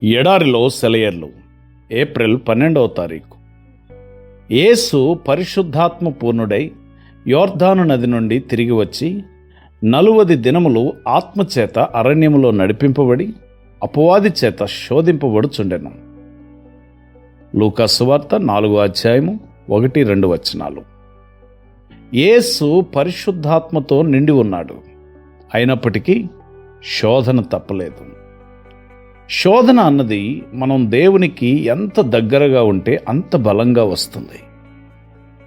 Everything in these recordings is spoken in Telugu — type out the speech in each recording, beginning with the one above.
ఎడారిలో సెలయర్లు ఏప్రిల్ 12వ తారీఖు. యేసు పరిశుద్ధాత్మ పూర్ణుడై యోర్దాను నది నుండి తిరిగి వచ్చి 40 దినములు ఆత్మచేత అరణ్యములో నడిపింపబడి అపవాది చేత శోధింపబడుచుండెను. లూకా సువార్త 4వ అధ్యాయము 1-2 వచనాలు. యేసు పరిశుద్ధాత్మతో నిండి ఉన్నాడు. అయినప్పటికీ శోధన తప్పలేదు. శోధన అన్నది మనం దేవునికి ఎంత దగ్గరగా ఉంటే అంత బలంగా వస్తుంది.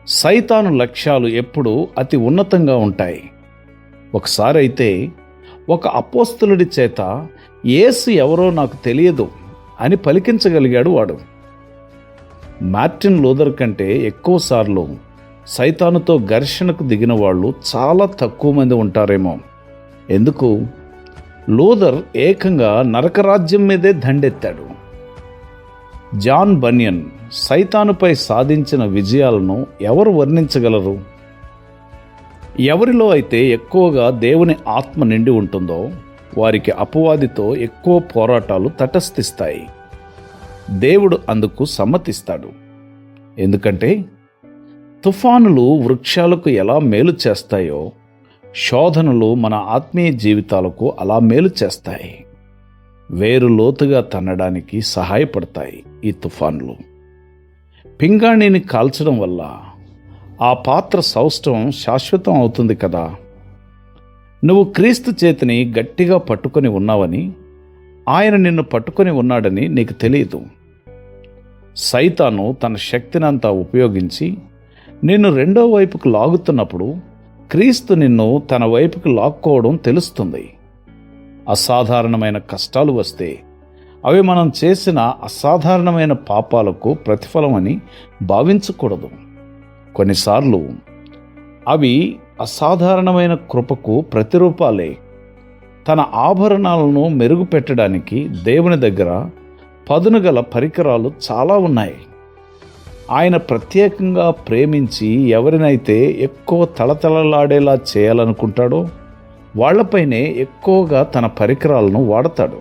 సైతాను లక్ష్యాలు ఎప్పుడూ అతి ఉన్నతంగా ఉంటాయి. ఒకసారి అయితే ఒక అపోస్తలుడి చేత యేసు ఎవరో నాకు తెలియదు అని పలికించగలిగాడు వాడు. మార్టిన్ లూథర్ కంటే ఎక్కువసార్లు సైతానుతో ఘర్షణకు దిగిన వాళ్ళు చాలా తక్కువ మంది ఉంటారేమో. ఎందుకు? లూథర్ ఏకంగా నరకరాజ్యం మీదే దండెత్తాడు. జాన్ బనియన్ సైతానుపై సాధించిన విజయాలను ఎవరు వర్ణించగలరు? ఎవరిలో అయితే ఎక్కువగా దేవుని ఆత్మ నిండి ఉంటుందో వారికి అపవాదితో ఎక్కువ పోరాటాలు తటస్థిస్తాయి. దేవుడు అందుకు సమ్మతిస్తాడు. ఎందుకంటే తుఫానులు వృక్షాలకు ఎలా మేలు చేస్తాయో శోధనలు మన ఆత్మీయ జీవితాలకు అలా మేలు చేస్తాయి. వేరు లోతుగా తన్నడానికి సహాయపడతాయి ఈ తుఫానులు. పింగాణిని కాల్చడం వల్ల ఆ పాత్ర సౌష్ఠవం శాశ్వతం అవుతుంది కదా. నువ్వు క్రీస్తు చేతిని గట్టిగా పట్టుకొని ఉన్నావని, ఆయన నిన్ను పట్టుకొని ఉన్నాడని నీకు తెలియదు. సైతాను తన శక్తినంతా ఉపయోగించి నిన్ను రెండో వైపుకు లాగుతున్నప్పుడు క్రీస్తు నిన్ను తన వైపుకి లాక్కోవడం తెలుస్తుంది. అసాధారణమైన కష్టాలు వస్తే అవి మనం చేసిన అసాధారణమైన పాపాలకు ప్రతిఫలం అని భావించకూడదు. కొన్నిసార్లు అవి అసాధారణమైన కృపకు ప్రతిరూపాలే. తన ఆభరణాలను మెరుగుపెట్టడానికి దేవుని దగ్గర పదునుగల పరికరాలు చాలా ఉన్నాయి. ఆయన ప్రత్యేకంగా ప్రేమించి ఎవరినైతే ఎక్కువ తళతళలాడేలా చేయాలనుకుంటాడో వాళ్లపైనే ఎక్కువగా తన పరికరాలను వాడతాడు.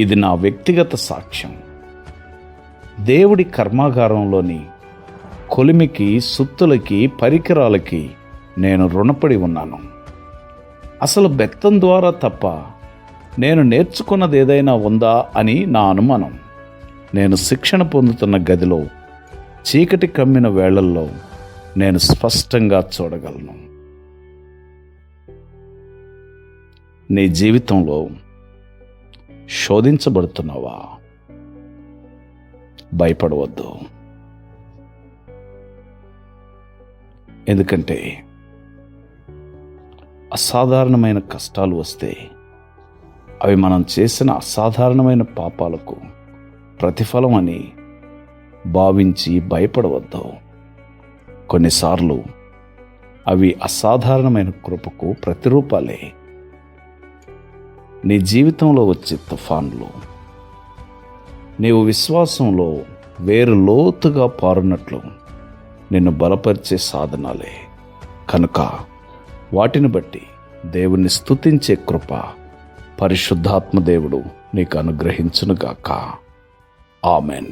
ఇది నా వ్యక్తిగత సాక్ష్యం. దేవుడి కర్మాగారంలోని కొలిమికి, సుత్తులకి, పరికరాలకి నేను రుణపడి ఉన్నాను. అసలు బెత్తం ద్వారా తప్ప నేను నేర్చుకున్నది ఏదైనా ఉందా అని నా అనుమానం. నేను శిక్షణ పొందుతున్న గదిలో చీకటి కమ్మిన వేళల్లో నేను స్పష్టంగా చూడగలను. నీ జీవితంలో శోధించబడుతున్నావా? భయపడవద్దు. ఎందుకంటే అసాధారణమైన కష్టాలు వస్తే అవి మనం చేసిన అసాధారణమైన పాపాలకు ప్రతిఫలం అని భావించి భయపడవద్దు. కొన్నిసార్లు అవి అసాధారణమైన కృపకు ప్రతిరూపాలే. నీ జీవితంలో వచ్చే తుఫాన్లు నీవు విశ్వాసంలో వేరు లోతుగా పారునట్లు నిన్ను బలపరిచే సాధనాలే. కనుక వాటిని బట్టి దేవుణ్ణి స్తుతించే కృప పరిశుద్ధాత్మ దేవుడు నీకు అనుగ్రహించునుగాక. ఆమెన్.